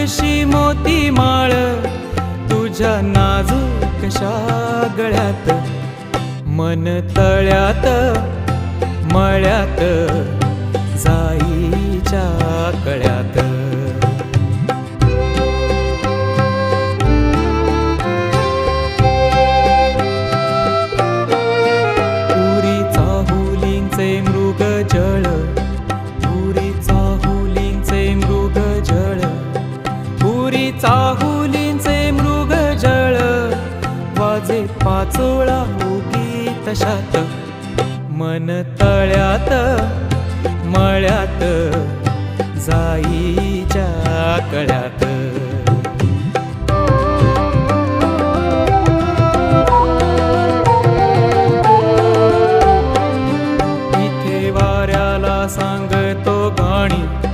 जशी मोती माळ तुझ्या नाजूकशा गळ्यात, मन तळ्यात मळ्यात जाईच्या कळ्यात. पुरी चाहुलींचे मृगजळ, पुरी चाहुलींचे मृगजळ, पुरी चाहुलींचे मृगजळ, वाजे पाचोळा उगी तशात, मन तळ्यात मळ्यात जाईच्या कळ्यात.